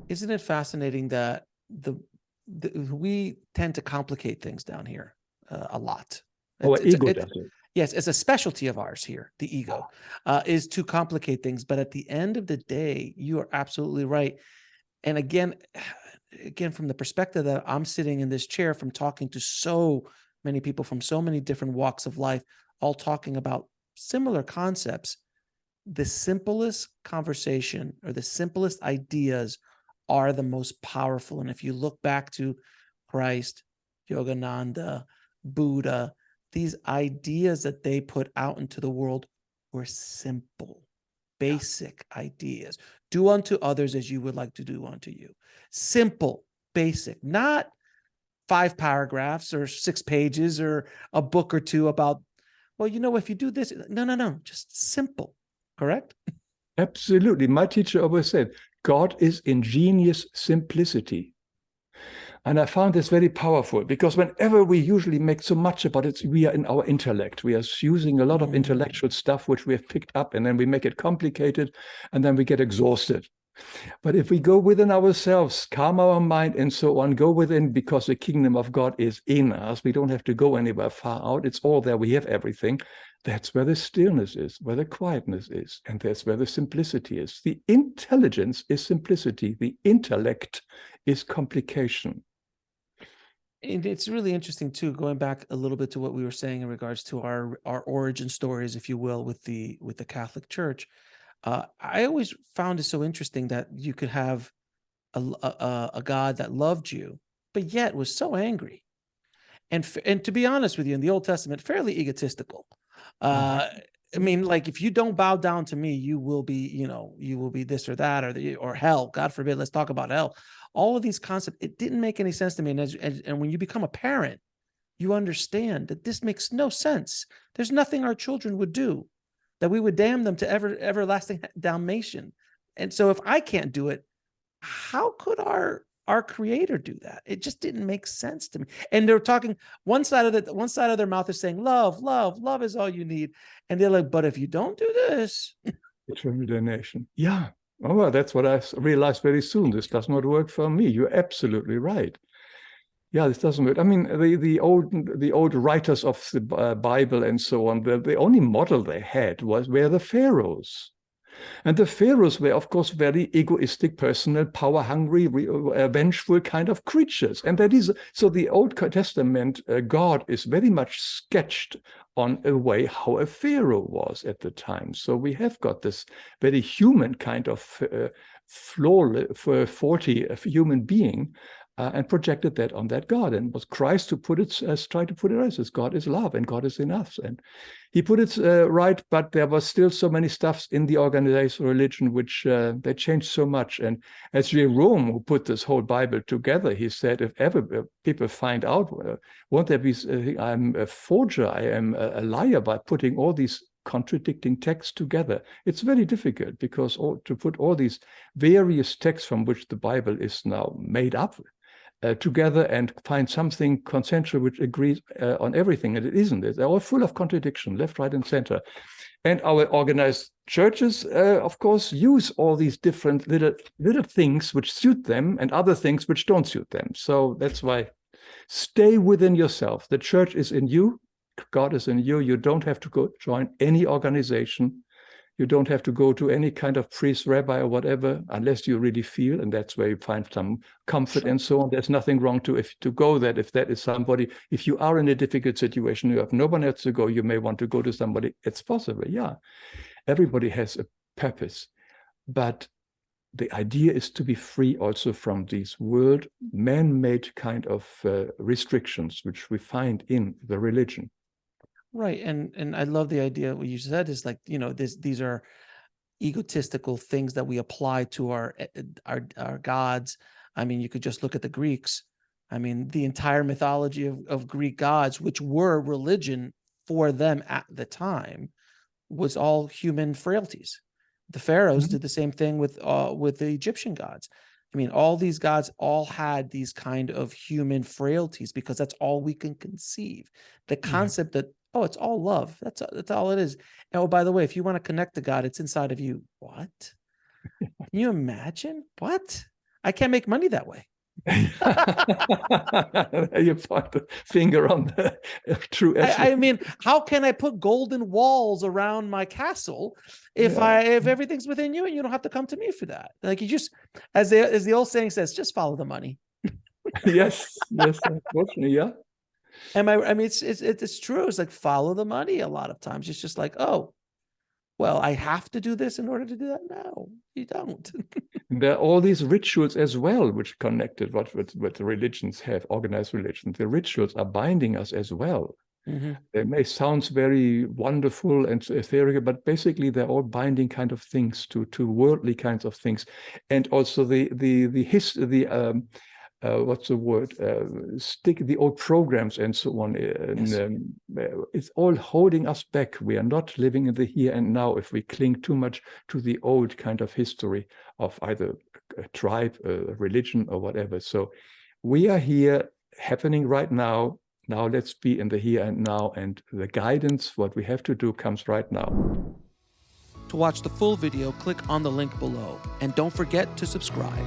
Isn't it fascinating that we tend to complicate things down here a lot? Our ego does it. Yes, it's a specialty of ours here. The ego is to complicate things, but at the end of the day, you are absolutely right. And again, from the perspective that I'm sitting in this chair, from talking to so many people from so many different walks of life, all talking about similar concepts, the simplest conversation or the simplest ideas are the most powerful. And if you look back to Christ, Yogananda, Buddha, these ideas that they put out into the world were simple, basic ideas. Do unto others as you would like to do unto you. Simple, basic, not 5 paragraphs or 6 pages or a book or two about, well, if you do this, no, just simple. Correct? Absolutely. My teacher always said, God is ingenious simplicity. And I found this very powerful because whenever we usually make so much about it, we are in our intellect. We are using a lot of intellectual stuff, which we have picked up, and then we make it complicated, and then we get exhausted. But if we go within ourselves, calm our mind and so on, go within, because the kingdom of God is in us. We don't have to go anywhere far out. It's all there. We have everything. That's where the stillness is, where the quietness is. And that's where the simplicity is. The intelligence is simplicity. The intellect is complication. And it's really interesting too, going back a little bit to what we were saying in regards to our origin stories, if you will, with the Catholic Church. I always found it so interesting that you could have a God that loved you, but yet was so angry, and to be honest with you, in the Old Testament, fairly egotistical. I mean, like, if you don't bow down to me, you will be this or that, or hell. God forbid. Let's talk about hell. All of these concepts, it didn't make any sense to me. And when you become a parent, you understand that this makes no sense. There's nothing our children would do that we would damn them to everlasting damnation. And so if I can't do it, how could our creator do that? It just didn't make sense to me. And they're talking, one side of their mouth is saying, love is all you need. And they're like, but if you don't do this, eternal damnation. Yeah. Oh, well, that's what I realized very soon. This does not work for me. You're absolutely right. Yeah, this doesn't work. I mean, the old writers of the Bible and so on, the only model they had were the pharaohs. And the pharaohs were, of course, very egoistic, personal, power-hungry, vengeful kind of creatures. And that is, so the Old Testament God is very much sketched on a way how a pharaoh was at the time. So we have got this very human kind of faulty human being, and projected that on that God. And it was Christ who tried to put it right, as God is love and God is in us. And he put it right, but there was still so many stuffs in the organizational religion which they changed so much. And as Jerome, who put this whole Bible together, he said, if ever people find out, won't there be, I'm a forger, I am a liar by putting all these contradicting texts together. It's very difficult because to put all these various texts from which the Bible is now made up together and find something consensual which agrees on everything, and it isn't. They're all full of contradiction, left, right, and center. And our organized churches, of course, use all these different little things which suit them and other things which don't suit them. So that's why stay within yourself. The church is in you. God is in you. You don't have to go join any organization. You don't have to go to any kind of priest, rabbi, or whatever, unless you really feel, and that's where you find some comfort and so on. There's nothing wrong to go there if that is somebody. If you are in a difficult situation, you have no one else to go, you may want to go to somebody. It's possible, yeah. Everybody has a purpose. But the idea is to be free also from these world man-made kind of restrictions, which we find in the religion. right. And I love the idea what you said is like, these are egotistical things that we apply to our gods. I mean, you could just look at the Greeks. I mean, the entire mythology of Greek gods, which were religion for them at the time, was all human frailties. The pharaohs did the same thing with the Egyptian gods. I mean, all these gods all had these kind of human frailties because that's all we can conceive. The concept that, oh, it's all love. That's all it is. And, oh, by the way, if you want to connect to God, it's inside of you. What? Can you imagine? What? I can't make money that way. You point the finger on the true essence. I mean, how can I put golden walls around my castle if everything's within you and you don't have to come to me for that? Like, you just, as the old saying says, just follow the money. Yes, unfortunately, yeah. I mean, it's true. It's like, follow the money. A lot of times it's just like, oh, well, I have to do this in order to do that. No, you don't. There are all these rituals as well, which connected what the religions have, organized religions. The rituals are binding us as well. Mm-hmm. They may sound very wonderful and ethereal, but basically they're all binding kind of things to worldly kinds of things, and also what's the word? Stick the old programs and so on. And it's all holding us back. We are not living in the here and now if we cling too much to the old kind of history of either a tribe, a religion, or whatever. So we are here, happening right now. Now let's be in the here and now, and the guidance, what we have to do, comes right now. To watch the full video, click on the link below, and don't forget to subscribe.